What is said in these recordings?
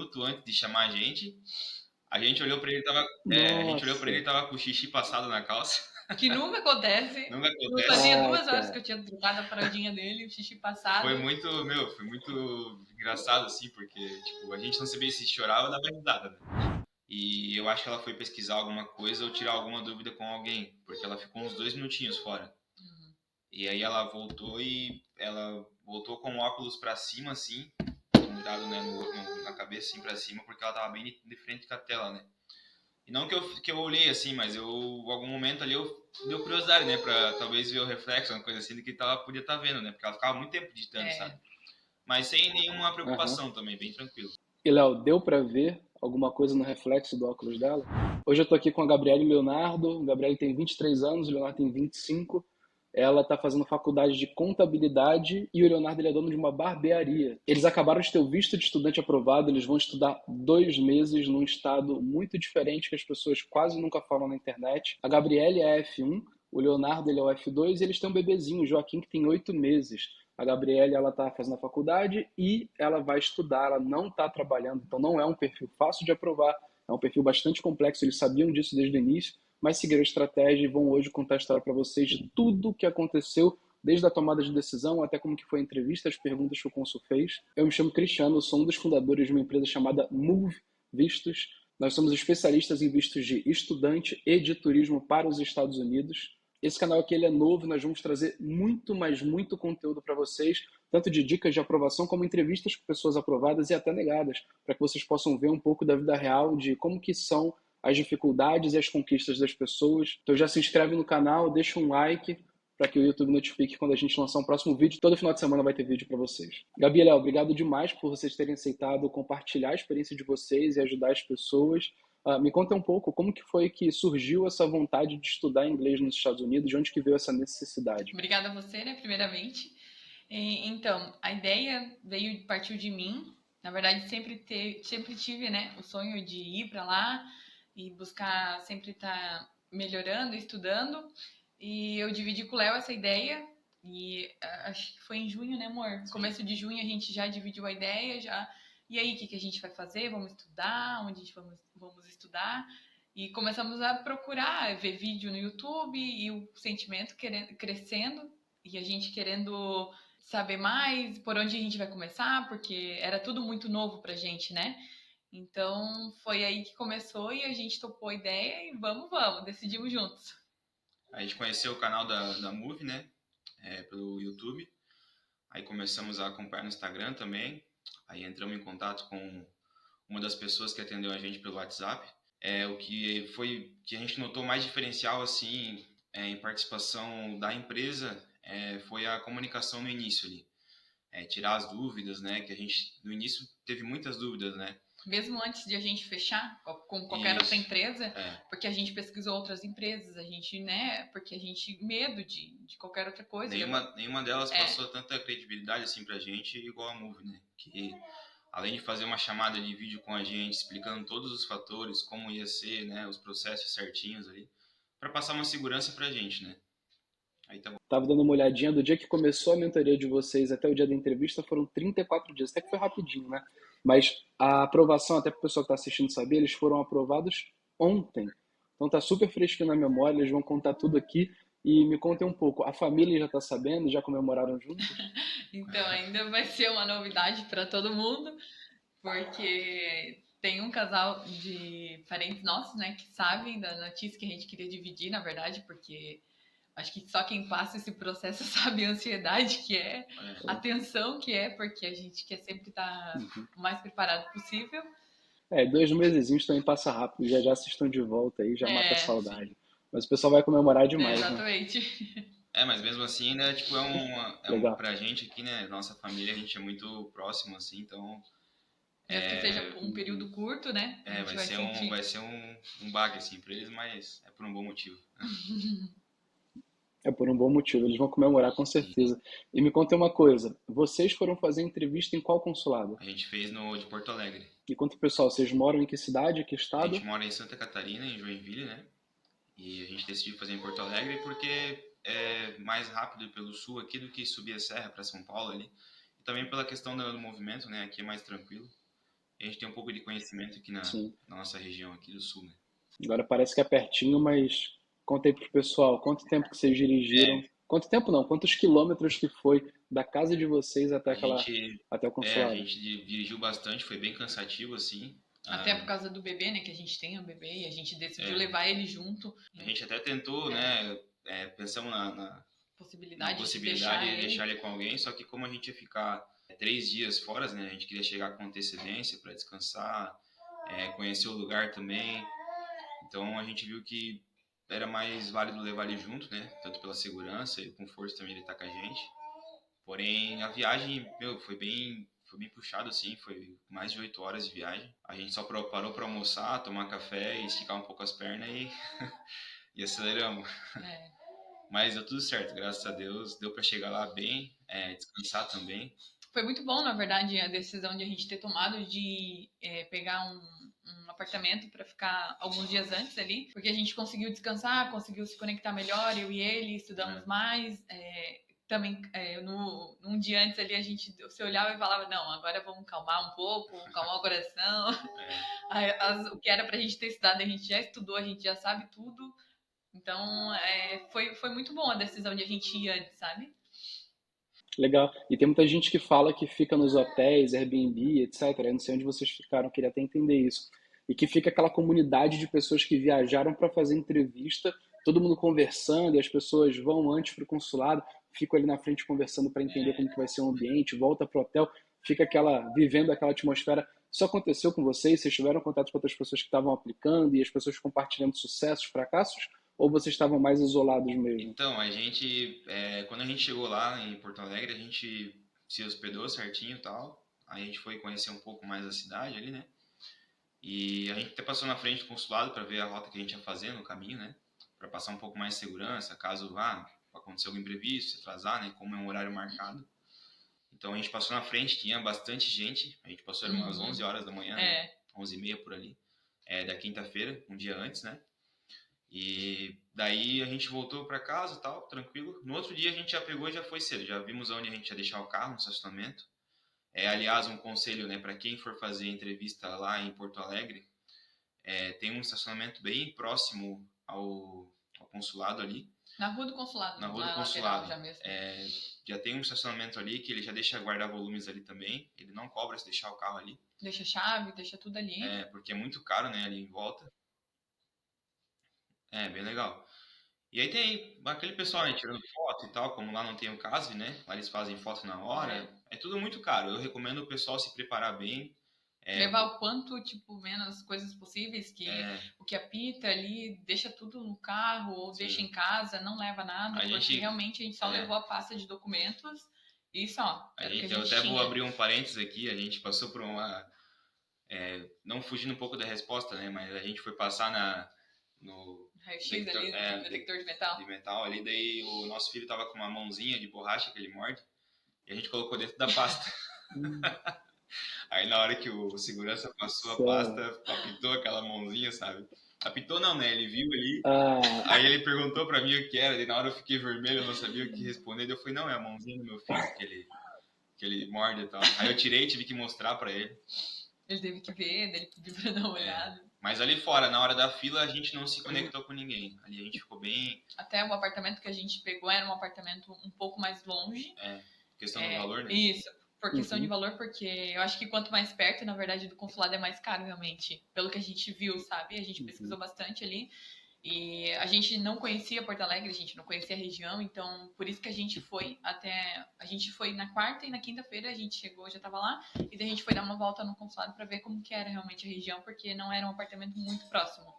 minuto antes de chamar a gente. A gente olhou pra ele, ele Nossa. tava com o xixi passado na calça. Que nunca acontece. Nunca Não acontece. fazia Ai, 2 horas que cara. eu tinha trocado a fraldinha dele, o xixi passado. Foi muito engraçado, assim, porque, tipo, a gente não sabia se chorava ou dava risada, né? E eu acho que ela foi pesquisar alguma coisa ou tirar alguma dúvida com alguém, porque ela ficou uns 2 minutinhos fora. E aí ela voltou com o óculos pra cima, assim, mudado, né, na cabeça, assim, pra cima, porque ela tava bem de frente com a tela, né? E não que eu olhei, assim, mas em algum momento ali, deu curiosidade, né, pra talvez ver o reflexo, uma coisa assim, do que ela podia estar vendo, né? Porque ela ficava muito tempo digitando, sabe? Mas sem nenhuma preocupação também, bem tranquilo. E, Léo, deu pra ver alguma coisa no reflexo do óculos dela? Hoje eu tô aqui com a Gabriela e o Leonardo. O Gabriela tem 23 anos, o Leonardo tem 25. Ela está fazendo faculdade de contabilidade e o Leonardo ele é dono de uma barbearia. Eles acabaram de ter o visto de estudante aprovado, eles vão estudar 2 meses num estado muito diferente que as pessoas quase nunca falam na internet. A Gabriela é a F1, o Leonardo ele é o F2 e eles têm um bebezinho, o Joaquim, que tem 8 meses. A Gabriela ela está fazendo a faculdade e ela vai estudar, ela não está trabalhando, então não é um perfil fácil de aprovar, é um perfil bastante complexo, eles sabiam disso desde o início, mas seguiram a estratégia e vão hoje contar a história para vocês de tudo o que aconteceu, desde a tomada de decisão até como que foi a entrevista, as perguntas que o Consul fez. Eu me chamo Cristiano, eu sou um dos fundadores de uma empresa chamada Move Vistos. Nós somos especialistas em vistos de estudante e de turismo para os Estados Unidos. Esse canal aqui ele é novo, nós vamos trazer muito, mas muito conteúdo para vocês, tanto de dicas de aprovação como entrevistas com pessoas aprovadas e até negadas, para que vocês possam ver um pouco da vida real, de como que são as dificuldades e as conquistas das pessoas. Então já se inscreve no canal, deixa um like para que o YouTube notifique quando a gente lançar um próximo vídeo. Todo final de semana vai ter vídeo para vocês. Gabi e Léo, obrigado demais por vocês terem aceitado compartilhar a experiência de vocês e ajudar as pessoas. Me conta um pouco como que foi que surgiu essa vontade de estudar inglês nos Estados Unidos, de onde que veio essa necessidade? Obrigada a você, né, primeiramente. Então, a ideia partiu de mim. Na verdade, sempre tive, né, o sonho de ir para lá e buscar sempre estar melhorando, estudando. E eu dividi com o Léo essa ideia. E acho que foi em junho, né, amor? No começo de junho a gente já dividiu a ideia, já. E aí, o que a gente vai fazer? Vamos estudar? Onde a gente vamos estudar? E começamos a procurar, ver vídeo no YouTube e o sentimento crescendo e a gente querendo saber mais por onde a gente vai começar, porque era tudo muito novo pra gente, né? Então foi aí que começou e a gente topou a ideia e vamos, decidimos juntos. A gente conheceu o canal da Move, né? Pelo YouTube. Aí começamos a acompanhar no Instagram também. Aí entramos em contato com uma das pessoas que atendeu a gente pelo WhatsApp. O que a gente notou mais diferencial assim em participação da empresa foi a comunicação no início ali. Tirar as dúvidas, né? Que a gente no início teve muitas dúvidas, né? Mesmo antes de a gente fechar com qualquer outra empresa, porque a gente pesquisou outras empresas, a gente, né, porque a gente medo de qualquer outra coisa. Nenhuma delas passou tanta credibilidade assim pra gente igual a Move, né? Que além de fazer uma chamada de vídeo com a gente, explicando todos os fatores, como ia ser, né, os processos certinhos ali, para passar uma segurança pra gente, né? Aí tá bom. Tava dando uma olhadinha, do dia que começou a mentoria de vocês até o dia da entrevista foram 34 dias, até que foi rapidinho, né? Mas a aprovação, até para o pessoal que está assistindo saber, eles foram aprovados ontem. Então tá super fresquinho na memória, eles vão contar tudo aqui. E me contem um pouco, a família já está sabendo, já comemoraram juntos? Então ainda vai ser uma novidade para todo mundo, porque tem um casal de parentes nossos, né, que sabem da notícia que a gente queria dividir, na verdade, porque acho que só quem passa esse processo sabe a ansiedade que é, a tensão que é, porque a gente quer sempre estar o mais preparado possível. 2 mesezinhos também passa rápido, já vocês estão de volta aí, já mata a saudade. Sim. Mas o pessoal vai comemorar demais, exatamente. Né? Mas mesmo assim, né, tipo, pra gente aqui, né, nossa família, a gente é muito próximo, assim, então... Mesmo que seja um período curto, né? Vai ser um baque, assim, pra eles, mas é por um bom motivo. É por um bom motivo, eles vão comemorar com certeza. Sim. E me conta uma coisa, vocês foram fazer entrevista em qual consulado? A gente fez no de Porto Alegre. E conta, pessoal, vocês moram em que cidade, que estado? A gente mora em Santa Catarina, em Joinville, né? E a gente decidiu fazer em Porto Alegre porque é mais rápido pelo sul aqui do que subir a serra para São Paulo ali. E também pela questão do movimento, né? Aqui é mais tranquilo. a gente tem um pouco de conhecimento aqui Sim. na nossa região aqui do sul, né? Agora parece que é pertinho, mas conta aí pro pessoal, quanto tempo que vocês dirigiram? Quanto tempo não? Quantos quilômetros que foi da casa de vocês até A gente, até o a consulado? gente dirigiu bastante, foi bem cansativo, assim. Até por causa do bebê, né? Que a gente tem um bebê e a gente decidiu É. levar ele junto. A gente até tentou, né? Pensamos na Possibilidade possibilidade de deixar ele com alguém, só que como a gente ia ficar 3 dias fora, né? A gente queria chegar com antecedência para descansar, conhecer o lugar também. Então a gente viu que era mais válido levar ele junto, né? Tanto pela segurança e o conforto também ele estar com a gente. Porém, a viagem, meu, foi bem puxado, assim, foi mais de 8 horas de viagem. A gente só parou para almoçar, tomar café e esticar um pouco as pernas e aceleramos. É. Mas deu tudo certo, graças a Deus. Deu para chegar lá bem, descansar também. Foi muito bom, na verdade, a decisão de a gente ter tomado de pegar um apartamento para ficar alguns dias antes ali, porque a gente conseguiu descansar, conseguiu se conectar melhor, eu e ele, estudamos mais. Também, num dia antes ali, a gente se olhava e falava, não, agora vamos calmar um pouco, calmar o coração. O que era pra gente ter estudado, a gente já estudou, a gente já sabe tudo. Então, foi muito bom a decisão de a gente ir antes, sabe? Legal. E tem muita gente que fala que fica nos hotéis, Airbnb, etc. Eu não sei onde vocês ficaram, queria até entender isso. E que fica aquela comunidade de pessoas que viajaram para fazer entrevista, todo mundo conversando, e as pessoas vão antes para o consulado, ficam ali na frente conversando para entender como que vai ser o ambiente, volta para o hotel, fica vivendo aquela atmosfera. Isso aconteceu com vocês? Vocês tiveram contato com outras pessoas que estavam aplicando e as pessoas compartilhando sucessos, fracassos? Ou vocês estavam mais isolados mesmo? Então, quando a gente chegou lá em Porto Alegre, a gente se hospedou certinho e tal. Aí a gente foi conhecer um pouco mais a cidade ali, né? E a gente até passou na frente do consulado para ver a rota que a gente ia fazer no caminho, né? Para passar um pouco mais de segurança, caso acontecer algum imprevisto, se atrasar, né? Como é um horário marcado. Então a gente passou na frente, tinha bastante gente. A gente passou umas 11 horas da manhã, né? 11h30 por ali, da quinta-feira, um dia antes, né? E daí a gente voltou para casa e tal, tranquilo. No outro dia a gente já pegou e já foi cedo. Já vimos onde a gente ia deixar o carro, no estacionamento. Aliás, um conselho, né, para quem for fazer entrevista lá em Porto Alegre, tem um estacionamento bem próximo ao consulado ali. Na rua do consulado. Na rua do consulado. Já mesmo. Já tem um estacionamento ali que ele já deixa guardar volumes ali também. Ele não cobra se deixar o carro ali. Deixa chave, deixa tudo ali. Porque é muito caro, né, ali em volta. Bem legal. E aí tem aquele pessoal aí tirando foto e tal, como lá não tem o CASV, né? Lá eles fazem foto na hora. É tudo muito caro. Eu recomendo o pessoal se preparar bem. Levar o quanto, menos coisas possíveis, que o que apita ali, deixa tudo no carro ou deixa em casa, não leva nada, porque realmente a gente só levou a pasta de documentos e só. Eu até vou abrir um parênteses aqui, a gente passou por não fugindo um pouco da resposta, né? Mas a gente foi passar no raio-x ali, no detector de metal. De metal ali, daí o nosso filho tava com uma mãozinha de borracha que ele morde e a gente colocou dentro da pasta. Aí na hora que o segurança passou a pasta, apitou aquela mãozinha, sabe? Apitou não, né? Ele viu ali, aí ele perguntou pra mim o que era, e na hora eu fiquei vermelho, eu não sabia o que responder, eu falei, não, é a mãozinha do meu filho que ele morde e tal. Aí eu tirei e tive que mostrar pra ele. Ele teve que ver, ele pediu pra dar uma olhada. Mas ali fora, na hora da fila, a gente não se conectou com ninguém. Ali a gente ficou bem... Até o apartamento que a gente pegou era um apartamento um pouco mais longe. Questão do valor, né? Isso, por questão de valor, porque eu acho que quanto mais perto, na verdade, do consulado é mais caro, realmente. Pelo que a gente viu, sabe? A gente pesquisou bastante ali. E a gente não conhecia Porto Alegre, a gente não conhecia a região, então por isso que a gente foi na quarta e na quinta-feira a gente chegou, já estava lá, e daí a gente foi dar uma volta no consulado para ver como que era realmente a região, porque não era um apartamento muito próximo.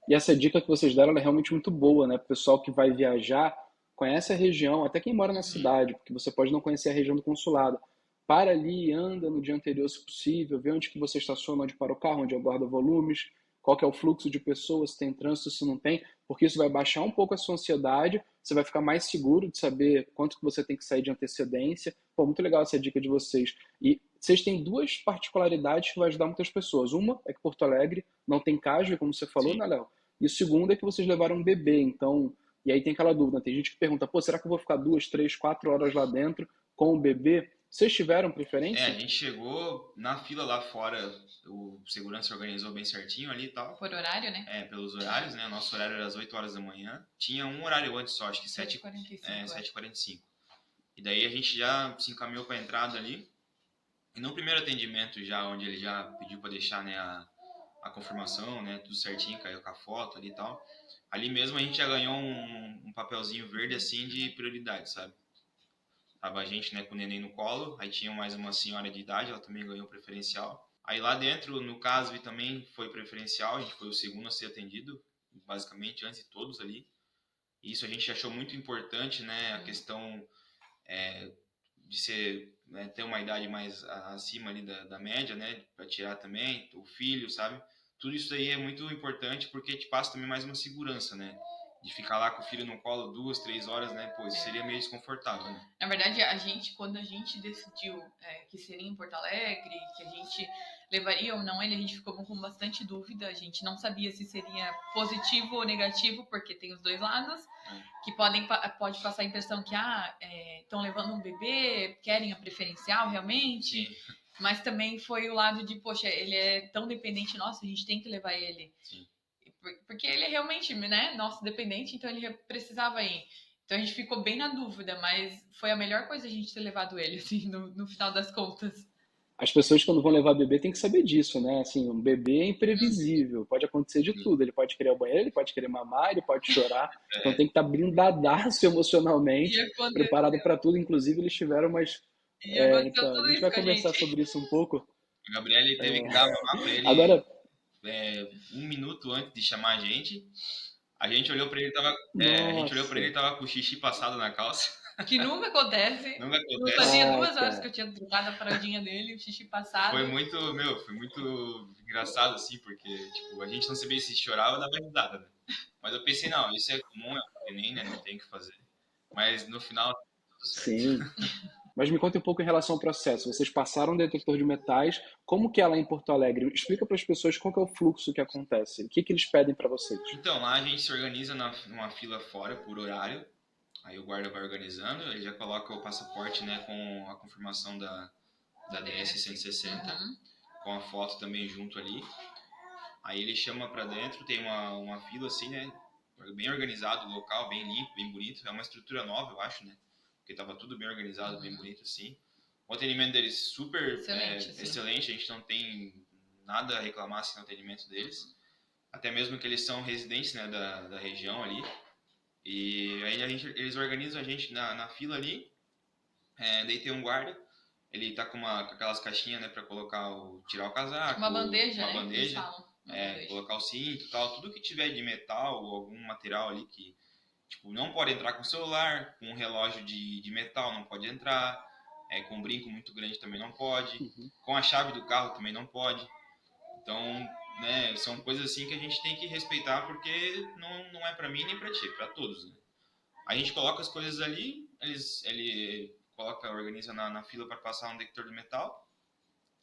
E essa dica que vocês deram é realmente muito boa, né? O pessoal que vai viajar, conhece a região, até quem mora na cidade, porque você pode não conhecer a região do consulado. Para ali, anda no dia anterior, se possível, vê onde que você estaciona, onde para o carro, onde aguarda volumes, qual que é o fluxo de pessoas, se tem trânsito, se não tem, porque isso vai baixar um pouco a sua ansiedade, você vai ficar mais seguro de saber quanto que você tem que sair de antecedência. Pô, muito legal essa dica de vocês. E vocês têm duas particularidades que vai ajudar muitas pessoas. Uma é que Porto Alegre não tem CASV, como você falou, né, Léo? E o segundo é que vocês levaram um bebê, então... E aí tem aquela dúvida, tem gente que pergunta, pô, será que eu vou ficar 2, 3, 4 horas lá dentro com o bebê? Vocês tiveram A preferência? gente chegou na fila lá fora, o segurança organizou bem certinho ali e tal. Por horário, né? Pelos horários, né? O nosso horário era às 8 horas da manhã. Tinha um horário antes só, acho que 7h45. 7h45. E daí a gente já se encaminhou para a entrada ali. E no primeiro atendimento já, onde ele já pediu para deixar, né, a confirmação, né, tudo certinho, caiu com a foto ali e tal. Ali mesmo a gente já ganhou um papelzinho verde assim de prioridade, sabe? Tava a gente, né, com o neném no colo, aí tinha mais uma senhora de idade, ela também ganhou preferencial. Aí lá dentro, no caso, também foi preferencial, a gente foi o segundo a ser atendido, basicamente antes de todos ali. E isso a gente achou muito importante, né, a questão de ser, né, ter uma idade mais acima ali da média, né, para tirar também, o filho, sabe? Tudo isso aí é muito importante porque te passa também mais uma segurança, né? De ficar lá com o filho no colo 2, 3 horas, né? Pô, isso seria meio desconfortável, né? Na verdade, quando a gente decidiu que seria em Porto Alegre, que a gente levaria ou não ele, a gente ficou com bastante dúvida. A gente não sabia se seria positivo ou negativo, porque tem os dois lados, que pode passar a impressão que estão levando um bebê, querem a preferencial realmente. Sim. Mas também foi o lado de, poxa, ele é tão dependente nosso, a gente tem que levar ele. Sim. Porque ele é realmente, né, nosso dependente, então ele precisava ir. Então a gente ficou bem na dúvida, mas foi a melhor coisa a gente ter levado ele, assim, no final das contas. As pessoas quando vão levar bebê têm que saber disso, né? Assim, um bebê é imprevisível, pode acontecer de tudo. Ele pode querer o banheiro, ele pode querer mamar, ele pode chorar. Então tem que estar blindadaço emocionalmente, preparado para tudo. Inclusive eles tiveram umas... E aconteceu então, a tudo gente isso vai com a conversar gente. sobre isso um pouco. O Gabriele teve que dar mamar pra ele Agora, 1 minuto antes de chamar a gente. A gente olhou pra ele e nossa, tava com o xixi passado na calça. Que nunca acontece. Nunca Não acontece. fazia ai, 2 horas que cara. eu tinha trocado a fraldinha dele, o xixi passado. Foi muito engraçado, assim, porque, tipo, a gente não sabia se chorava ou dava risada, né? Mas eu pensei, não, isso é comum, é um neném, né? Não tem o que fazer. Mas no final, tudo certo. Sim. Mas me conta um pouco em relação ao processo. Vocês passaram um detector de metais. Como que é lá em Porto Alegre? Explica para as pessoas qual que é o fluxo que acontece. O que que eles pedem para vocês? Então, lá a gente se organiza numa fila fora, por horário. Aí o guarda vai organizando, ele já coloca o passaporte, né, com a confirmação da DS 160, com a foto também junto ali. Aí ele chama pra dentro, tem uma fila assim, né, bem organizado o local, bem limpo, bem bonito. É uma estrutura nova, eu acho, né, porque tava tudo bem organizado, bem bonito assim. O atendimento deles super excelente, a gente não tem nada a reclamar assim, no atendimento deles. Até mesmo que eles são residentes, né, da região ali. E aí eles organizam a gente na fila ali, daí tem um guarda, ele tá com aquelas caixinhas, né, pra colocar tirar o casaco, uma bandeja, uma né? bandeja, Bandeja. colocar o cinto e tal, tudo que tiver de metal ou algum material ali que, tipo, não pode entrar com celular, com um relógio de metal não pode entrar, com um brinco muito grande também não pode, com a chave do carro também não pode. Então, né, são coisas assim que a gente tem que respeitar porque não é pra mim nem pra ti, é pra todos, né? A gente coloca as coisas ali, ele organiza na fila para passar um detector de metal.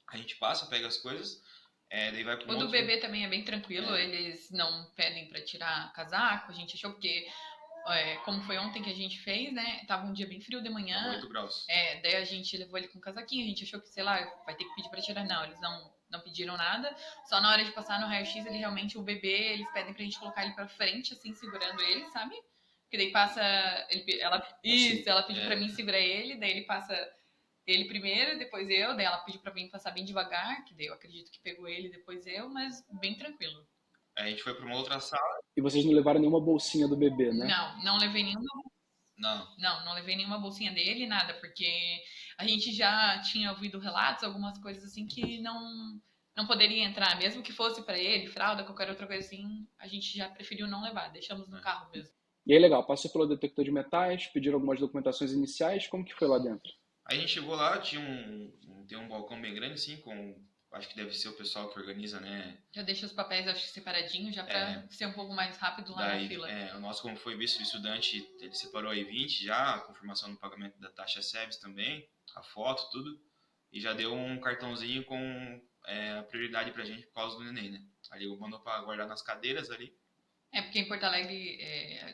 A gente passa, pega as coisas, daí vai para O do bebê também é bem tranquilo, eles não pedem para tirar casaco. A gente achou porque, como foi ontem que a gente fez, né? Tava um dia bem frio de manhã. 8 graus. Daí a gente levou ele com casaquinho, a gente achou que, sei lá, vai ter que pedir para tirar. Não, eles não pediram nada. Só na hora de passar no raio-x, ele realmente, o bebê, eles pedem pra gente colocar ele pra frente, assim, segurando ele, sabe? Porque daí passa. Ela pediu pra mim segurar ele, daí ele passa ele primeiro, depois eu, daí ela pediu pra mim passar bem devagar, que daí eu acredito que pegou ele, depois eu, mas bem tranquilo. A gente foi pra uma outra sala. E vocês não levaram nenhuma bolsinha do bebê, né? Não levei nenhuma. Não levei nenhuma bolsinha dele, nada, porque a gente já tinha ouvido relatos, algumas coisas assim que não poderia entrar, mesmo que fosse pra ele, fralda, qualquer outra coisa assim, a gente já preferiu não levar, deixamos no carro mesmo. E aí, legal, passou pelo detector de metais, pediram algumas documentações iniciais, como que foi lá dentro? Aí a gente chegou lá, tem um balcão bem grande, assim, acho que deve ser o pessoal que organiza, né? Já deixa os papéis, acho que separadinhos, já pra ser um pouco mais rápido lá na fila. O nosso, como foi visto de estudante, ele separou aí 20 já, a confirmação do pagamento da taxa SEBS também, a foto, tudo. E já deu um cartãozinho com a prioridade pra gente por causa do neném, né? Ali mandou pra guardar nas cadeiras ali. É, porque em Porto Alegre,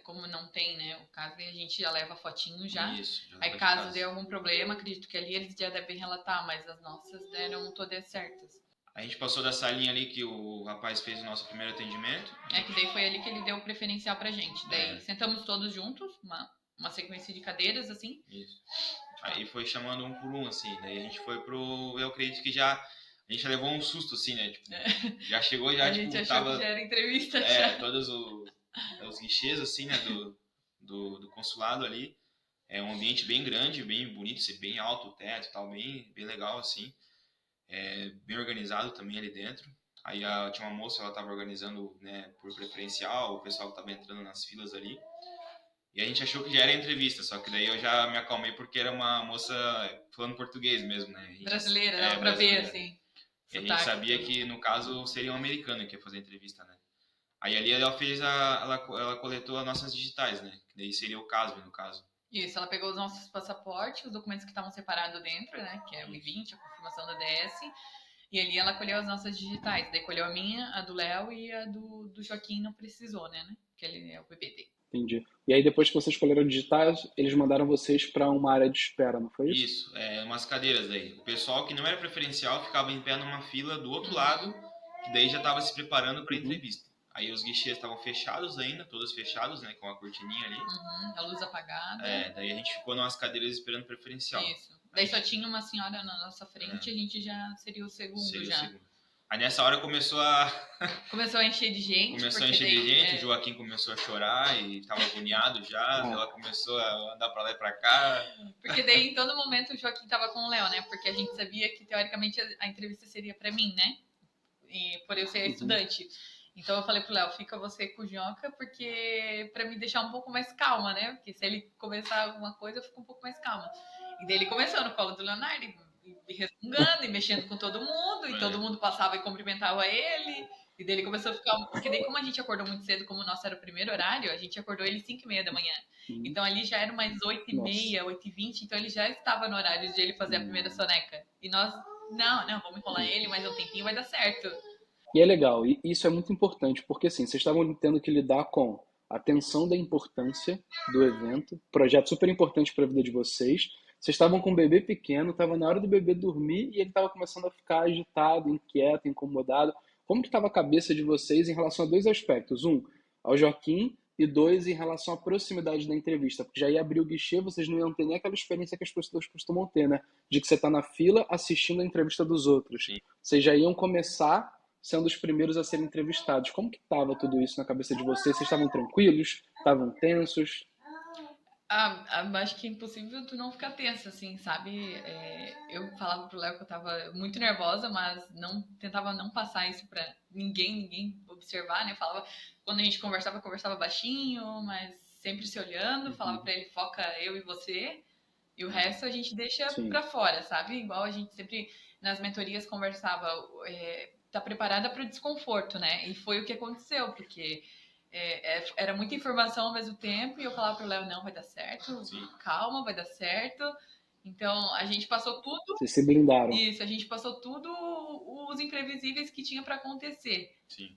como não tem, né, o caso, a gente já leva fotinho já. Isso, já Aí leva de caso casa. dê algum problema, acredito que ali eles já devem relatar, mas as nossas deram todas certas. A gente passou da salinha ali que o rapaz fez o nosso primeiro atendimento. É que daí foi ali que ele deu o preferencial pra gente. Daí sentamos todos juntos, uma sequência de cadeiras, assim. Isso. Aí foi chamando um por um, assim. Daí a gente foi pro... Eu acredito que já... A gente já levou um susto, assim, né? Tipo, já chegou, já, A tipo, gente achou tava... que já era entrevista, já. Todos os guichês, assim, né? Do consulado ali. É um ambiente bem grande, bem bonito, assim, bem alto o teto e tal, bem legal, assim. Bem organizado também ali dentro. Aí tinha uma moça, ela estava organizando, né, por preferencial, o pessoal que estava entrando nas filas ali. E a gente achou que já era entrevista, só que daí eu já me acalmei porque era uma moça falando português mesmo, né? Brasileira, dava pra ver, assim. E a gente sabia que, no caso, seria um americano que ia fazer a entrevista, né? Aí ali ela fez ela coletou as nossas digitais, né? Que daí seria o caso, no caso. Isso, ela pegou os nossos passaportes, os documentos que estavam separados dentro, né? Que é o I-20, a confirmação da DS. E ali ela colheu as nossas digitais. Daí colheu a minha, a do Léo e a do Joaquim não precisou, né? Que ele é o PPT. Entendi. E aí depois que vocês escolheram digitais, eles mandaram vocês para uma área de espera, não foi isso? Isso, umas cadeiras aí. O pessoal que não era preferencial ficava em pé numa fila do outro lado, que daí já estava se preparando para a entrevista. Aí os guichês estavam fechados ainda, todos fechados, né, com a cortininha ali. A luz apagada. Daí a gente ficou nas cadeiras esperando preferencial. Isso. Daí só tinha uma senhora na nossa frente, a gente já seria o segundo já. Aí nessa hora começou a encher de gente. O Joaquim começou a chorar e tava agoniado já. Ela começou a andar pra lá e pra cá. Porque daí, em todo momento, o Joaquim tava com o Léo, né? Porque a gente sabia que, teoricamente, a entrevista seria pra mim, né? E por eu ser estudante. Então eu falei pro Léo, fica você com o Joca, porque pra me deixar um pouco mais calma, né? Porque se ele começar alguma coisa, eu fico um pouco mais calma. E daí ele começou no colo do Leonardo, e resmungando, e mexendo com todo mundo, e todo mundo passava e cumprimentava ele. E daí ele começou a ficar... Porque daí, como a gente acordou muito cedo, como o nosso era o primeiro horário, a gente acordou ele 5h30 da manhã. Então ali já era mais 8h30, 8h20, então ele já estava no horário de ele fazer a primeira soneca. E nós, não, vamos enrolar ele mais um tempinho, vai dar certo. E é legal, e isso é muito importante, porque assim, vocês estavam tendo que lidar com a tensão da importância do evento, projeto super importante para a vida de vocês. Vocês estavam com um bebê pequeno, estava na hora do bebê dormir e ele estava começando a ficar agitado, inquieto, incomodado. Como que estava a cabeça de vocês em relação a dois aspectos? Um, ao Joaquim, e dois, em relação à proximidade da entrevista, porque já ia abrir o guichê, vocês não iam ter nem aquela experiência que as pessoas costumam ter, né? De que você está na fila assistindo a entrevista dos outros. Sim. Vocês já iam começar sendo os primeiros a serem entrevistados. Como que estava tudo isso na cabeça de vocês? Vocês estavam tranquilos? Estavam tensos? Acho que é impossível tu não ficar tensa, assim, sabe? Eu falava pro Léo que eu tava muito nervosa, mas tentava não passar isso pra ninguém observar, né? Eu falava, quando a gente conversava baixinho, mas sempre se olhando, falava pra ele, foca eu e você, e o resto a gente deixa pra fora, sabe? Igual a gente sempre, nas mentorias, conversava, tá preparada pro desconforto, né? E foi o que aconteceu, porque... era muita informação ao mesmo tempo e eu falava pro Léo, não, vai dar certo, calma, vai dar certo. Então, a gente passou tudo... Vocês se blindaram. Isso, a gente passou tudo os imprevisíveis que tinha para acontecer. Sim.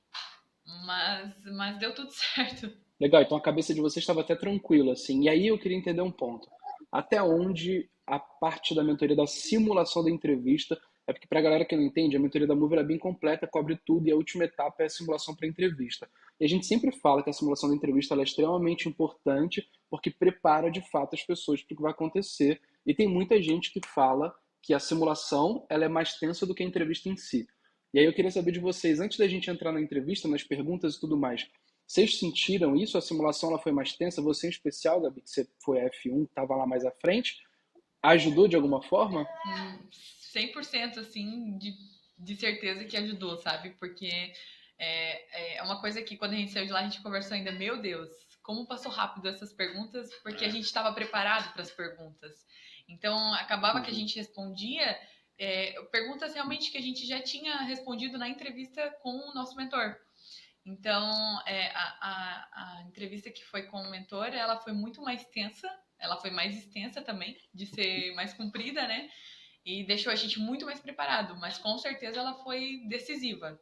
Mas deu tudo certo. Legal, então a cabeça de vocês estava até tranquila, assim. E aí eu queria entender um ponto. Até onde a parte da mentoria da simulação da entrevista... É porque, para a galera que não entende, a mentoria da Move é bem completa, cobre tudo, e a última etapa é a simulação para a entrevista. E a gente sempre fala que a simulação da entrevista ela é extremamente importante, porque prepara, de fato, as pessoas para o que vai acontecer. E tem muita gente que fala que a simulação ela é mais tensa do que a entrevista em si. E aí eu queria saber de vocês, antes da gente entrar na entrevista, nas perguntas e tudo mais, vocês sentiram isso? A simulação ela foi mais tensa? Você em especial, Gabi, que você foi a F1, estava lá mais à frente, ajudou de alguma forma? 100% assim, de certeza que ajudou, sabe? Porque é uma coisa que quando a gente saiu de lá, a gente conversou ainda, meu Deus, como passou rápido essas perguntas, porque a gente estava preparado para as perguntas. Então, acabava que a gente respondia perguntas realmente que a gente já tinha respondido na entrevista com o nosso mentor. Então, a entrevista que foi com o mentor, ela foi muito mais tensa, ela foi mais extensa também, de ser mais comprida, né? E deixou a gente muito mais preparado, mas com certeza ela foi decisiva.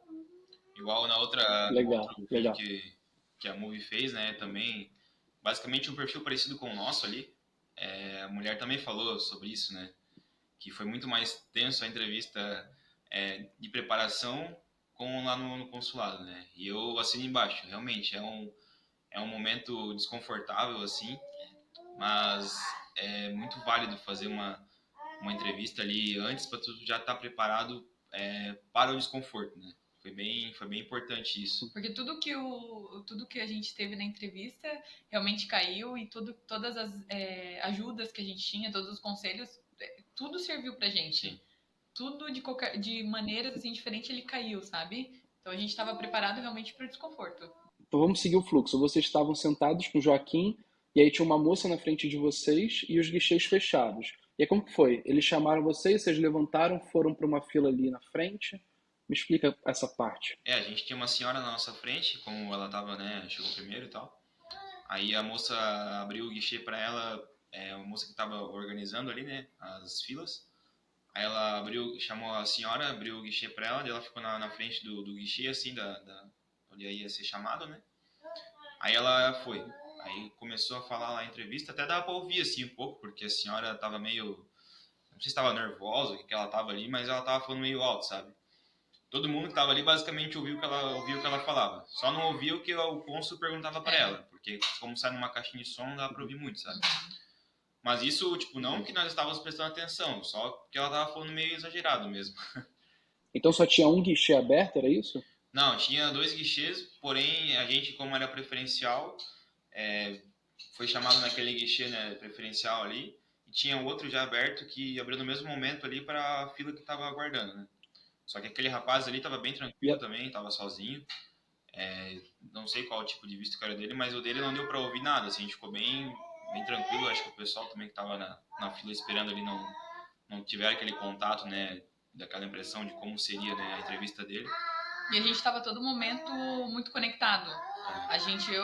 Igual na outra, legal. Que que a Movie fez, né, também, basicamente um perfil parecido com o nosso ali. A mulher também falou sobre isso, né, que foi muito mais tenso a entrevista de preparação com lá no consulado, né, e eu assino embaixo, realmente, é um momento desconfortável, assim, mas é muito válido fazer uma entrevista ali antes para tu já estar preparado para o desconforto, né? Foi bem importante isso. Porque tudo que a gente teve na entrevista realmente caiu e todas as ajudas que a gente tinha, todos os conselhos, tudo serviu pra gente. Sim. Tudo de maneiras assim diferentes ele caiu, sabe? Então a gente estava preparado realmente para o desconforto. Então vamos seguir o fluxo. Vocês estavam sentados com o Joaquim e aí tinha uma moça na frente de vocês e os guichês fechados. E aí como que foi? Eles chamaram vocês levantaram, foram para uma fila ali na frente? Me explica essa parte. A gente tinha uma senhora na nossa frente, como ela tava, né, chegou primeiro e tal. Aí a moça abriu o guichê para ela, a moça que estava organizando ali, né, as filas. Aí ela chamou a senhora, abriu o guichê para ela, e ela ficou na frente do guichê, assim, onde ia ser chamado, né. Aí ela foi. Aí começou a falar lá a entrevista, até dava pra ouvir, assim, um pouco, porque a senhora tava meio... Não sei se tava nervosa, o que ela tava ali, mas ela tava falando meio alto, sabe? Todo mundo que tava ali basicamente ouvia o que ela falava. Só não ouvia o que o cônsul perguntava pra ela, porque como sai numa caixinha de som, não dá pra ouvir muito, sabe? Mas isso, tipo, não que nós estávamos prestando atenção, só que ela tava falando meio exagerado mesmo. Então só tinha um guichê aberto, era isso? Não, tinha 2 guichês, porém a gente, como era preferencial, foi chamado naquele guichê, né, preferencial ali, e tinha outro já aberto que abriu no mesmo momento ali para a fila que estava aguardando, né? Só que aquele rapaz ali estava bem tranquilo também, estava sozinho. Não sei qual o tipo de visto que era dele, mas o dele não deu para ouvir nada, assim, a gente ficou bem tranquilo. Acho que o pessoal também que estava na fila esperando ali não tiveram aquele contato, né, daquela impressão de como seria, né, a entrevista dele. E a gente estava todo momento muito conectado.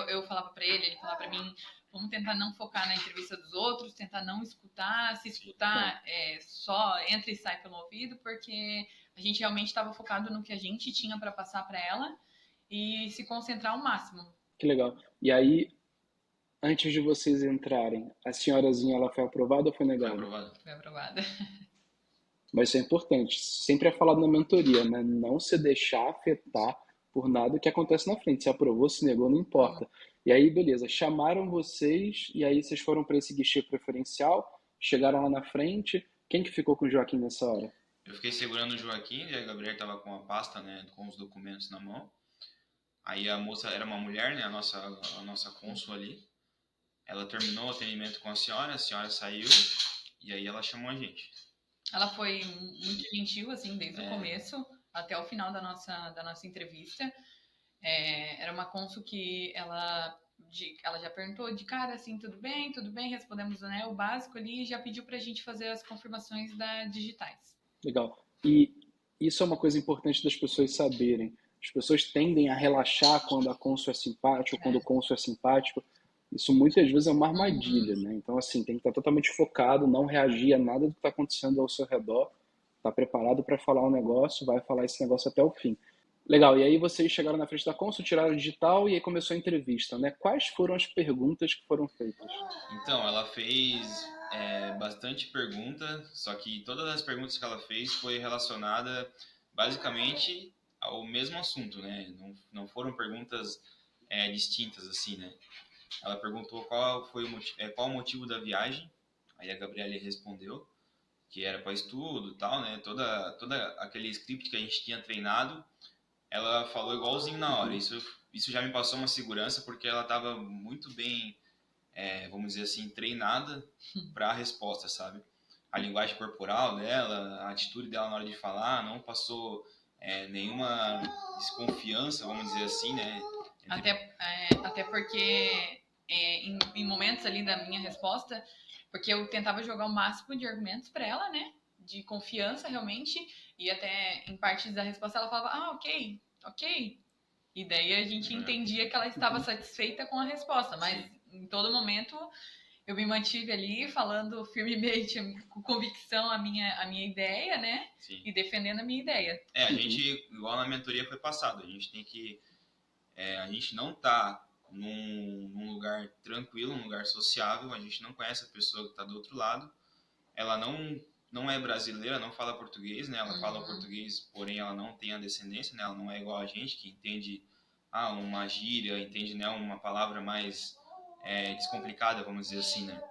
Eu falava para ele falava para mim, vamos tentar não focar na entrevista dos outros, tentar não escutar, se escutar só entra e sai pelo ouvido, porque a gente realmente estava focado no que a gente tinha para passar para ela e se concentrar ao máximo. Que legal. E aí, antes de vocês entrarem, a senhorazinha ela foi aprovada ou foi negada? Foi aprovada. Mas isso é importante. Sempre é falado na mentoria, né? Não se deixar afetar por nada que acontece na frente. Se aprovou, se negou, não importa. E aí, beleza, chamaram vocês e aí vocês foram para esse guichê preferencial, chegaram lá na frente. Quem que ficou com o Joaquim nessa hora? Eu fiquei segurando o Joaquim e a Gabriela estava com a pasta, né, com os documentos na mão. Aí a moça era uma mulher, né, a nossa cônsul ali. Ela terminou o atendimento com a senhora saiu e aí ela chamou a gente. Ela foi muito gentil, assim, desde o começo até o final da nossa entrevista. Era uma cônsul que ela já perguntou de cara, assim, tudo bem, respondemos, né, o básico ali e já pediu pra gente fazer as confirmações digitais. Legal. E isso é uma coisa importante das pessoas saberem. As pessoas tendem a relaxar quando a cônsul é simpática ou quando o cônsul é simpático. Isso muitas vezes é uma armadilha, né? Então, assim, tem que estar totalmente focado, não reagir a nada do que está acontecendo ao seu redor, estar preparado para falar um negócio, vai falar esse negócio até o fim. Legal, e aí vocês chegaram na frente da cônsul, tiraram o digital e aí começou a entrevista, né? Quais foram as perguntas que foram feitas? Então, ela fez bastante pergunta, só que todas as perguntas que ela fez foi relacionada basicamente ao mesmo assunto, né? Não foram perguntas distintas, assim, né? Ela perguntou qual o motivo da viagem, aí a Gabriela respondeu que era para estudo e tal, né? Toda aquele script que a gente tinha treinado, ela falou igualzinho na hora. Isso já me passou uma segurança, porque ela estava muito bem, vamos dizer assim, treinada para a resposta, sabe? A linguagem corporal dela, a atitude dela na hora de falar, não passou nenhuma desconfiança, vamos dizer assim, né? Até porque em momentos ali da minha resposta, porque eu tentava jogar o máximo de argumentos para ela, né? De confiança realmente, e até em partes da resposta ela falava, ok. E daí a gente entendia que ela estava satisfeita com a resposta, mas em todo momento eu me mantive ali falando firmemente, com convicção a minha ideia, né? Sim. E defendendo a minha ideia. A gente, igual na mentoria foi passado, a gente tem que... a gente não tá num lugar tranquilo, num lugar sociável. A gente não conhece a pessoa que está do outro lado. Ela não é brasileira, não fala português, né? Ela fala português, porém ela não tem a descendência, né? Ela não é igual a gente, que entende uma gíria, entende, né, uma palavra mais descomplicada, vamos dizer assim, né?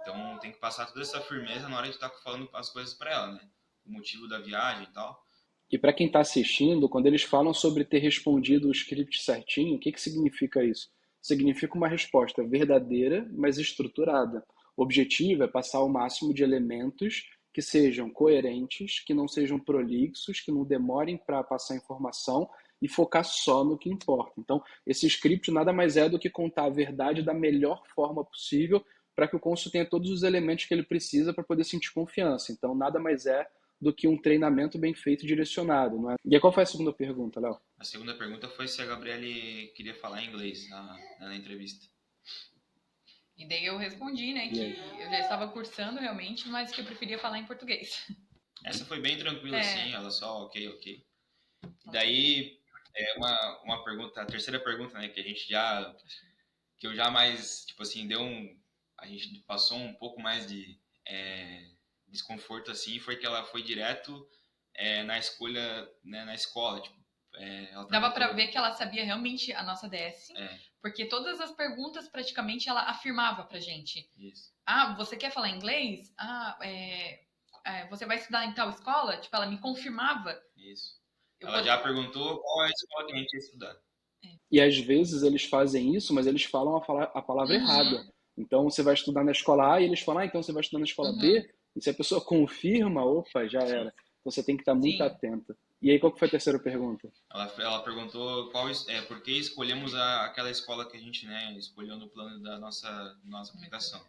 Então tem que passar toda essa firmeza na hora de estar falando as coisas para ela, né? O motivo da viagem e tal. E para quem está assistindo, quando eles falam sobre ter respondido o script certinho, o que significa isso? Significa uma resposta verdadeira, mas estruturada. O objetivo é passar o máximo de elementos que sejam coerentes, que não sejam prolixos, que não demorem para passar informação e focar só no que importa. Então, esse script nada mais é do que contar a verdade da melhor forma possível para que o cônsul tenha todos os elementos que ele precisa para poder sentir confiança. Então, nada mais é do que um treinamento bem feito e direcionado, não é? E qual foi a segunda pergunta, Léo? A segunda pergunta foi se a Gabriele queria falar inglês na entrevista. E daí eu respondi, né, que eu já estava cursando realmente, mas que eu preferia falar em português. Essa foi bem tranquila, assim, ela só ok. E daí, uma pergunta, a terceira pergunta, né, que eu já mais, tipo assim, a gente passou um pouco mais de desconforto, assim, foi que ela foi direto na escolha, né, na escola, tipo, dava para ver que ela sabia realmente a nossa DS, porque todas as perguntas praticamente ela afirmava pra gente. Isso. Você quer falar inglês? Você vai estudar em tal escola? Tipo, ela me confirmava. Isso. Ela já perguntou qual é a escola que a gente ia estudar. E às vezes eles fazem isso, mas eles falam a palavra errada. Então você vai estudar na escola A e eles falam, então você vai estudar na escola B. E se a pessoa confirma, opa, já era. Então você tem que estar muito atenta. E aí, qual que foi a terceira pergunta? Ela perguntou por que escolhemos aquela escola que a gente, né, escolheu no plano da nossa aplicação.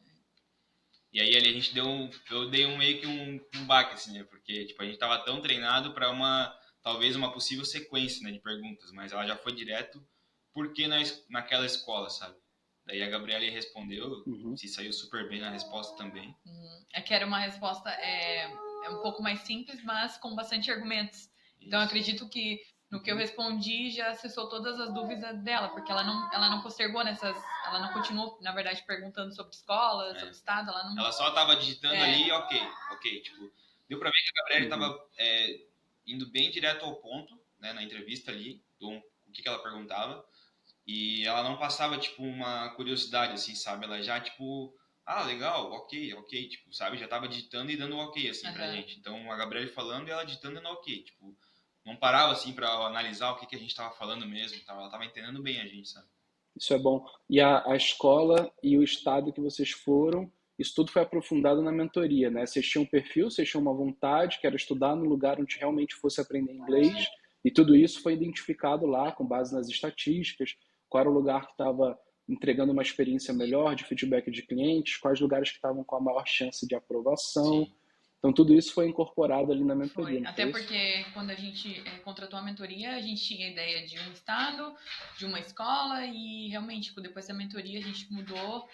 E aí ali eu dei meio que um baque, assim, né, porque tipo, a gente estava tão treinado para talvez uma possível sequência, né, de perguntas, mas ela já foi direto por que naquela escola, sabe? Daí a Gabriela respondeu, se saiu super bem na resposta também. É que era uma resposta um pouco mais simples, mas com bastante argumentos. Isso. Então, eu acredito que no que eu respondi já acessou todas as dúvidas dela, porque ela não postergou ela não continuou, na verdade, perguntando sobre escola, sobre estado, ela só estava digitando ali, ok, tipo, deu para ver que a Gabriela estava indo bem direto ao ponto, né, na entrevista ali, o que ela perguntava, e ela não passava, tipo, uma curiosidade, assim, sabe, ela já, tipo, legal, ok, tipo, sabe, já tava digitando e dando ok, assim, pra gente, então a Gabriela falando e ela digitando e dando ok, tipo, não parava, assim, pra analisar o que a gente tava falando mesmo, ela tava entendendo bem a gente, sabe. Isso é bom. E a escola e o estado que vocês foram, isso tudo foi aprofundado na mentoria, né? Vocês tinham um perfil, vocês tinham uma vontade, que era estudar no lugar onde realmente fosse aprender inglês, e tudo isso foi identificado lá, com base nas estatísticas, qual era o lugar que estava entregando uma experiência melhor de feedback de clientes, quais lugares que estavam com a maior chance de aprovação. Sim. Então, tudo isso foi incorporado ali na mentoria. Até porque quando a gente contratou a mentoria, a gente tinha a ideia de um estado, de uma escola, e realmente, depois da mentoria, a gente mudou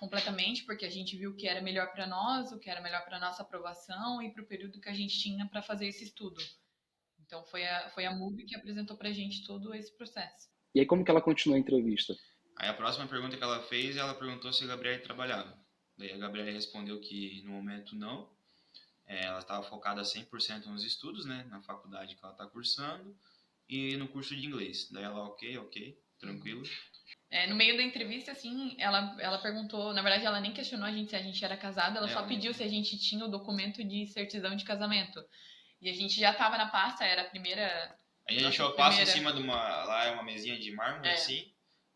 completamente, porque a gente viu o que era melhor para nós, o que era melhor para nossa aprovação e para o período que a gente tinha para fazer esse estudo. Então, foi a MUV que apresentou para a gente todo esse processo. E aí, como que ela continuou a entrevista? Aí, a próxima pergunta que ela fez, ela perguntou se a Gabriela trabalhava. Daí, a Gabriela respondeu que, no momento, não. Ela estava focada 100% nos estudos, né, na faculdade que ela está cursando e no curso de inglês. Daí ela, ok, tranquilo. No meio da entrevista, assim, ela perguntou, na verdade ela nem questionou a gente se a gente era casado, ela só pediu se a gente tinha o documento de certidão de casamento. E a gente já estava na pasta, era a primeira... A gente deixou a pasta em cima lá é uma mesinha de mármore, assim,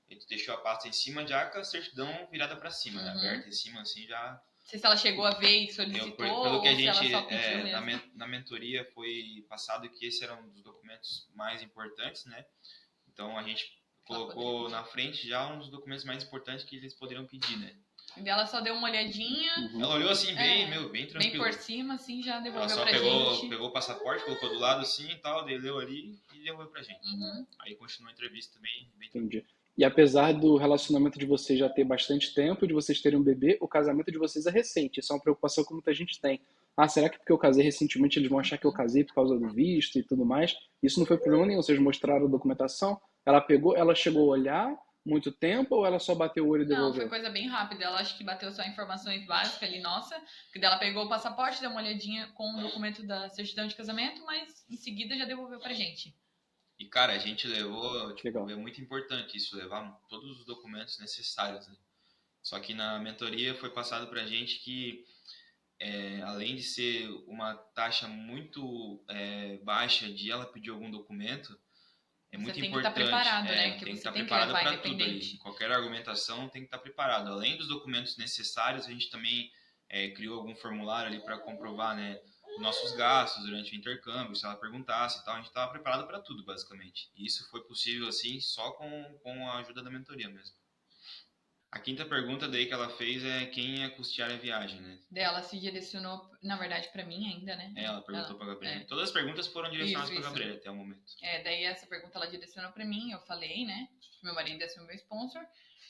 a gente deixou a pasta em cima já com a certidão virada para cima, né, aberta em cima, assim, já... Não sei se ela chegou a ver e solicitou, pelo que a gente, ou se ela só pediu mesmo. Na mentoria foi passado que esse era um dos documentos mais importantes, né? Então a gente colocou na frente já um dos documentos mais importantes que eles poderiam pedir, né? E ela só deu uma olhadinha. Ela olhou assim, bem tranquilo. Bem por cima, assim, já devolveu pra gente. Ela só pegou o passaporte, colocou do lado assim e tal, daí leu ali e devolveu pra gente. Aí continuou a entrevista bem Entendi. E apesar do relacionamento de vocês já ter bastante tempo, de vocês terem um bebê, o casamento de vocês é recente. Isso é uma preocupação que muita gente tem. Será que porque eu casei recentemente eles vão achar que eu casei por causa do visto e tudo mais? Isso não foi problema nenhum. Vocês mostraram a documentação, ela chegou a olhar, muito tempo ou ela só bateu o olho e Não, foi devolveu? coisa bem rápida. Ela acho que bateu só informações básicas ali, nossa. Que daí ela pegou o passaporte, deu uma olhadinha com o documento da certidão de casamento, mas em seguida já devolveu pra gente. E, cara, a gente levou, tipo, Legal. é muito importante isso, levar todos os documentos necessários, né? Só que na mentoria foi passado pra gente que, além de ser uma taxa muito baixa de ela pedir algum documento, é Você muito tem que estar importante. preparado, né? Porque Tem que você estar tem que preparado levar para tudo ali. independente. Qualquer argumentação tem que estar preparado. Além dos documentos necessários, a gente também criou algum formulário ali para comprovar, né, nossos gastos durante o intercâmbio, se ela perguntasse e tal. A gente estava preparado para tudo, basicamente. E isso foi possível, assim, só com a ajuda da mentoria mesmo. A quinta pergunta daí que ela fez é quem ia custear a viagem, né? Daí ela se direcionou, na verdade, pra mim ainda, né? Ela perguntou para a Gabriela. É. Todas as perguntas foram direcionadas para a Isso. Gabriela até o momento. Daí essa pergunta ela direcionou pra mim, eu falei, né? Meu marido ia ser o meu sponsor.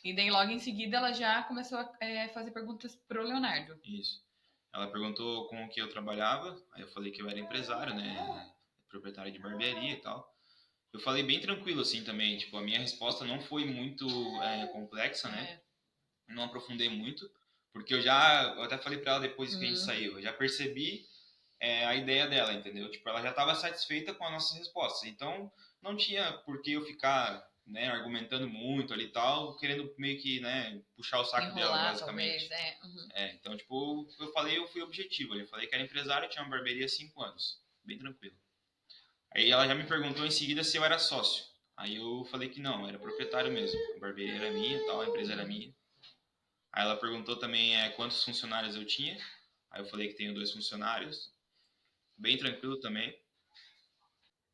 E daí logo em seguida ela já começou a fazer perguntas pro Leonardo. Isso. Ela perguntou com o que eu trabalhava, aí eu falei que eu era empresário, né, proprietário de barbearia e tal. Eu falei bem tranquilo assim também, tipo, a minha resposta não foi muito complexa, né, não aprofundei muito, porque eu até falei pra ela depois que a gente saiu, eu já percebi a ideia dela, entendeu? Tipo, ela já estava satisfeita com as nossas respostas, então não tinha por que eu ficar, né, argumentando muito ali e tal, querendo meio que, né, puxar o saco enrolar, dela, basicamente. Talvez, Então, tipo, eu fui objetivo. Eu falei que era empresário, tinha uma barbearia há 5 anos. Bem tranquilo. Aí ela já me perguntou em seguida se eu era sócio. Aí eu falei que não, era proprietário mesmo. A barbearia era minha e tal, a empresa era minha. Aí ela perguntou também quantos funcionários eu tinha. Aí eu falei que tenho 2 funcionários. Bem tranquilo também.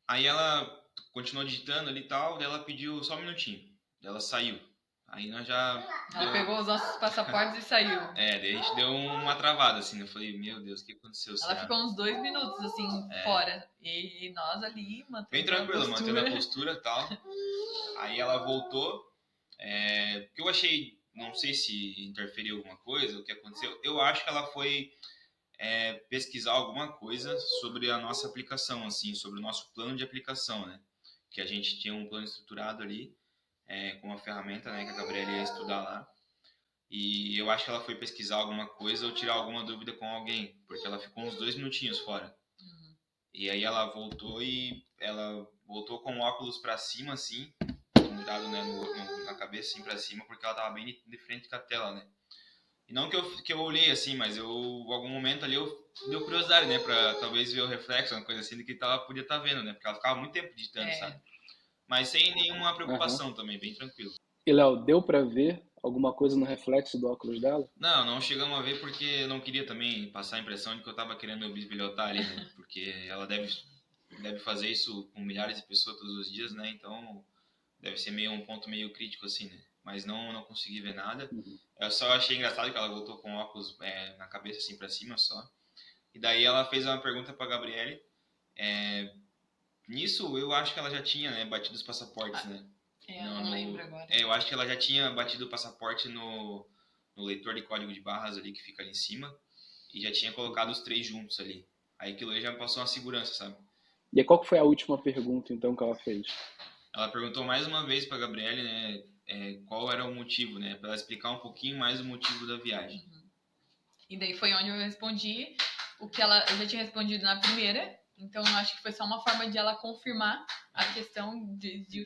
Aí ela continuou digitando ali e tal, daí ela pediu só um minutinho. Daí ela saiu. Aí nós já... Ela pegou os nossos passaportes e saiu. Daí a gente deu uma travada, assim. Eu falei, meu Deus, o que aconteceu? Ela ficou uns 2 minutos, assim, fora. E nós ali, bem tranquilo, mantendo a postura e tal. Aí ela voltou. Porque eu achei, não sei se interferiu alguma coisa, o que aconteceu. Eu acho que ela foi pesquisar alguma coisa sobre a nossa aplicação, assim, sobre o nosso plano de aplicação, né? Que a gente tinha um plano estruturado ali, com uma ferramenta, né, que a Gabriela ia estudar lá. E eu acho que ela foi pesquisar alguma coisa ou tirar alguma dúvida com alguém, porque ela ficou uns 2 minutinhos fora. E aí ela voltou com o óculos para cima, assim, mudado, né, na cabeça, assim, para cima, porque ela tava bem de frente com a tela, né. E não que eu olhei, assim, mas algum momento ali, deu curiosidade, né, pra talvez ver o reflexo, uma coisa assim, do que ela podia estar vendo, né, porque ela ficava muito tempo digitando, sabe. Mas sem nenhuma preocupação também, bem tranquilo. E, Léo, deu pra ver alguma coisa no reflexo do óculos dela? Não chegamos a ver porque eu não queria também passar a impressão de que eu estava querendo bisbilhotar ali, né? Porque ela deve fazer isso com milhares de pessoas todos os dias, né? Então deve ser meio um ponto meio crítico assim, né? Mas não consegui ver nada. Eu só achei engraçado que ela voltou com óculos na cabeça assim para cima só. E daí ela fez uma pergunta para Gabriele. Nisso eu acho que ela já tinha, né, batido os passaportes, né? Não lembro agora. Eu acho que ela já tinha batido o passaporte no leitor de código de barras ali que fica ali em cima e já tinha colocado os 3 juntos ali. Aí aquilo aí já me passou uma segurança, sabe? E aí, qual que foi a última pergunta, então, que ela fez? Ela perguntou mais uma vez para a Gabriele, né, qual era o motivo, né, para ela explicar um pouquinho mais o motivo da viagem. E daí foi onde eu respondi o que eu já tinha respondido na primeira. Então, eu acho que foi só uma forma de ela confirmar a questão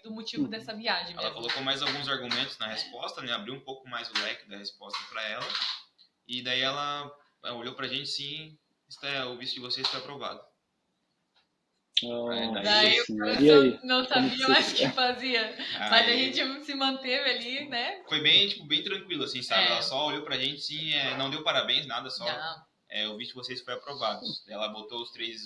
do motivo dessa viagem mesmo. Ela colocou mais alguns argumentos na resposta, né? Abriu um pouco mais o leque da resposta para ela. E daí ela olhou pra gente, sim, o visto de vocês foi aprovado. Daí o professor não sabia mais o que fazia. Mas a gente se manteve ali, né? Foi bem tranquilo, assim, sabe? Ela só olhou pra gente, sim, não deu parabéns, nada, só... o visto de vocês foi aprovado. Ela botou os 3...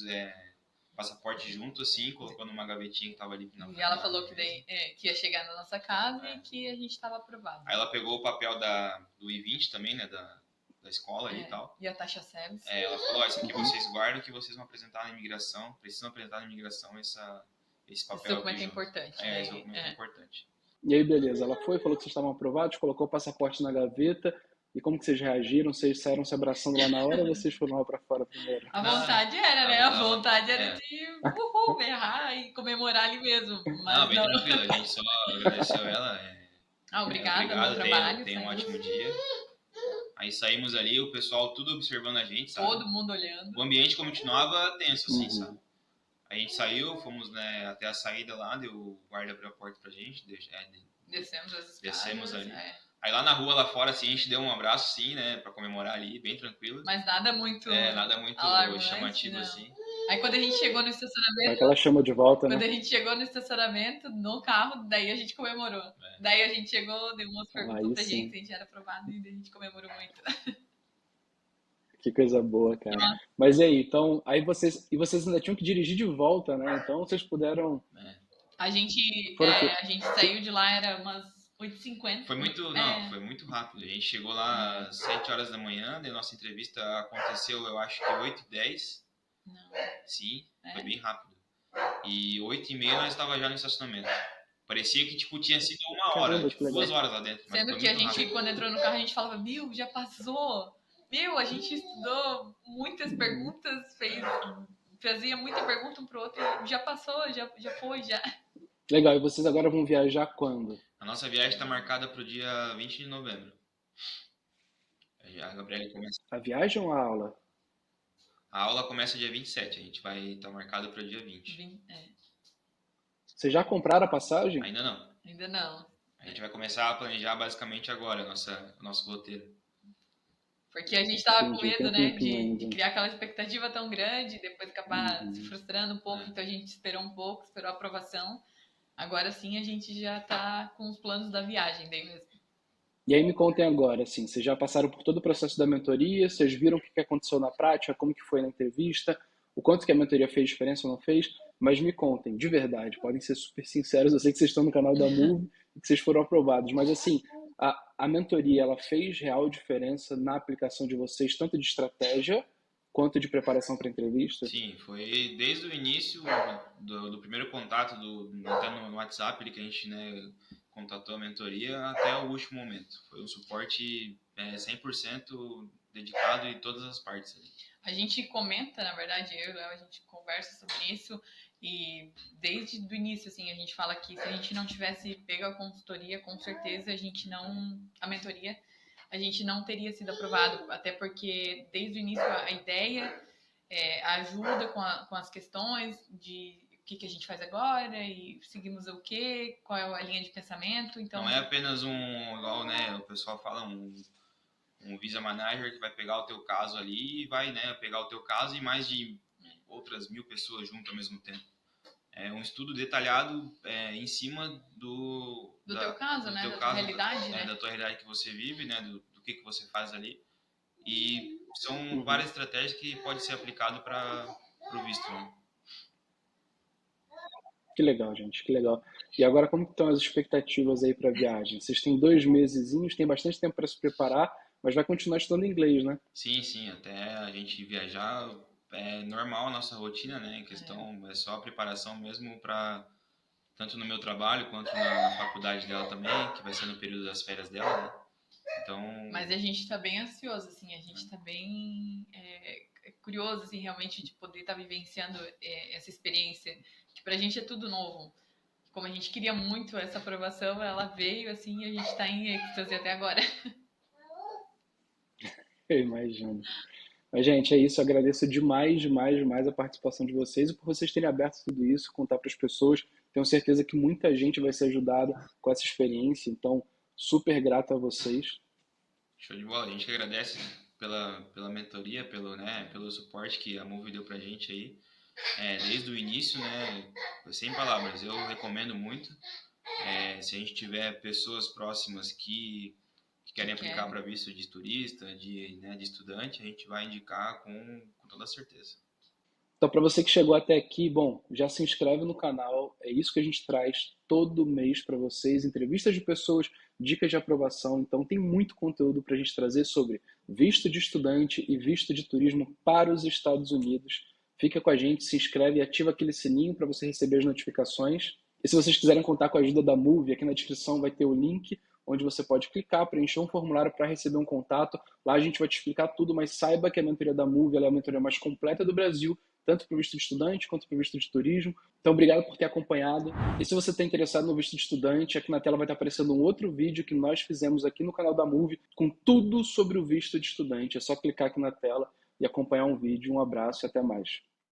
passaporte junto, assim, colocou numa gavetinha que tava ali na frente. E ela falou que ia chegar na nossa casa e que a gente tava aprovado. Aí ela pegou o papel do I-20 também, né, da escola e tal. E a taxa SEBS. Ela falou, isso aqui vocês guardam que vocês vão apresentar na imigração, precisam apresentar na imigração esse papel. Esse documento é importante. Esse documento é importante. E aí, beleza, ela falou que vocês estavam aprovados, colocou o passaporte na gaveta. E como que vocês reagiram? Vocês saíram se abraçando lá na hora ou vocês foram lá pra fora primeiro? A vontade era, né? A vontade era de berrar e comemorar ali mesmo. Mas bem tranquilo. A gente só agradeceu ela. Obrigada, Obrigado, bom trabalho. tenha um ótimo dia. Aí saímos ali, o pessoal tudo observando a gente, sabe? Todo mundo olhando. O ambiente continuava tenso, assim, sabe? A gente saiu, fomos, né, até a saída lá, deu o guarda abriu a porta pra gente, Descemos as escadas. Descemos ali. Aí lá na rua, lá fora, assim, a gente deu um abraço, assim, né, pra comemorar ali, bem tranquilo. Mas nada muito alarmante, chamativo, assim. Aí quando a gente chegou no estacionamento... Aquela chama de volta, Quando a gente chegou no estacionamento, no carro, daí a gente comemorou. Daí a gente chegou, deu umas perguntas pra gente se a gente era aprovado e a gente comemorou muito. Que coisa boa, cara. Mas e aí, então, vocês ainda tinham que dirigir de volta, né? Então vocês puderam... A gente saiu de lá, era umas 8h50. Foi muito rápido. A gente chegou lá às 7 horas da manhã, a nossa entrevista aconteceu, eu acho que 8h10. Não. Sim, foi bem rápido. E 8h30 nós estávamos já no estacionamento. Parecia que tipo, tinha sido 1 hora, Caramba, tipo, 2 horas lá dentro. Sendo que a gente, quando entrou no carro, a gente falava, já passou. A gente estudou muitas perguntas, fazia muita pergunta um pro outro e já passou, já foi, já. Legal, e vocês agora vão viajar quando? A nossa viagem está marcada para o dia 20 de novembro. A Gabriela começa. A viagem ou a aula? A aula começa dia 27, a gente vai estar marcado para o dia 20. Vocês já compraram a passagem? Ainda não. Ainda não. A gente vai começar a planejar basicamente agora o nosso roteiro. Porque a gente tava com medo, né, de criar aquela expectativa tão grande e depois acabar se frustrando um pouco. Então a gente esperou um pouco, esperou a aprovação. Agora sim a gente já tá com os planos da viagem daí mesmo. E aí me contem agora, assim, vocês já passaram por todo o processo da mentoria, vocês viram o que aconteceu na prática, como que foi na entrevista, o quanto que a mentoria fez diferença ou não fez, mas me contem, de verdade, podem ser super sinceros, eu sei que vocês estão no canal da Move e que vocês foram aprovados, mas assim, a mentoria, ela fez real diferença na aplicação de vocês, tanto de estratégia quanto de preparação para a entrevista? Sim, foi desde o início do primeiro contato, até no WhatsApp, que a gente, né, contatou a mentoria, até o último momento. Foi um suporte 100% dedicado em todas as partes. A gente comenta, na verdade, eu e o Léo, a gente conversa sobre isso e desde o início, assim, a gente fala que se a gente não tivesse pego a consultoria, com certeza a mentoria, a gente não teria sido aprovado, até porque desde o início a ideia ajuda com as questões de o que a gente faz agora e seguimos o quê, qual é a linha de pensamento. Então não é apenas igual, né, o pessoal fala, um Visa Manager que vai pegar o teu caso ali e vai, né, pegar o teu caso e mais de outras 1000 pessoas junto ao mesmo tempo. É um estudo detalhado em cima do teu caso, né, da tua realidade, né? Da tua realidade que você vive, né, do que você faz ali. E são várias estratégias que pode ser aplicado para o visto, né? Que legal, gente, que legal. E agora, como estão as expectativas aí para a viagem? Vocês têm 2 mesezinhos, tem bastante tempo para se preparar, mas vai continuar estudando inglês, né? Sim, até a gente viajar é normal a nossa rotina, né? Em questão, é só a preparação mesmo para tanto no meu trabalho quanto na faculdade dela também, que vai ser no período das férias dela, né? Então... Mas a gente tá bem ansioso, assim, a gente tá bem curioso, assim, realmente de poder estar vivenciando essa experiência, que pra gente é tudo novo. Como a gente queria muito essa aprovação, ela veio, assim, e a gente tá em êxtase até agora. Eu imagino. Mas, gente, é isso. Eu agradeço demais a participação de vocês e por vocês terem aberto tudo isso, contar para as pessoas. Tenho certeza que muita gente vai ser ajudada com essa experiência. Então, super grato a vocês. Show de bola. A gente que agradece pela mentoria, pelo suporte que a Move deu pra gente aí. Desde o início, né? Sem palavras. Eu recomendo muito. Se a gente tiver pessoas próximas que querem aplicar para visto de turista, de estudante, a gente vai indicar com toda certeza. Então, para você que chegou até aqui, bom, já se inscreve no canal. É isso que a gente traz todo mês para vocês. Entrevistas de pessoas, dicas de aprovação. Então, tem muito conteúdo para a gente trazer sobre visto de estudante e visto de turismo para os Estados Unidos. Fica com a gente, se inscreve e ativa aquele sininho para você receber as notificações. E se vocês quiserem contar com a ajuda da Move, aqui na descrição vai ter o link onde você pode clicar, preencher um formulário para receber um contato. Lá a gente vai te explicar tudo, mas saiba que a mentoria da Move ela é a mentoria mais completa do Brasil, tanto para o visto de estudante quanto para o visto de turismo. Então, obrigado por ter acompanhado. E se você está interessado no visto de estudante, aqui na tela vai estar aparecendo um outro vídeo que nós fizemos aqui no canal da Move com tudo sobre o visto de estudante. É só clicar aqui na tela e acompanhar um vídeo. Um abraço e até mais.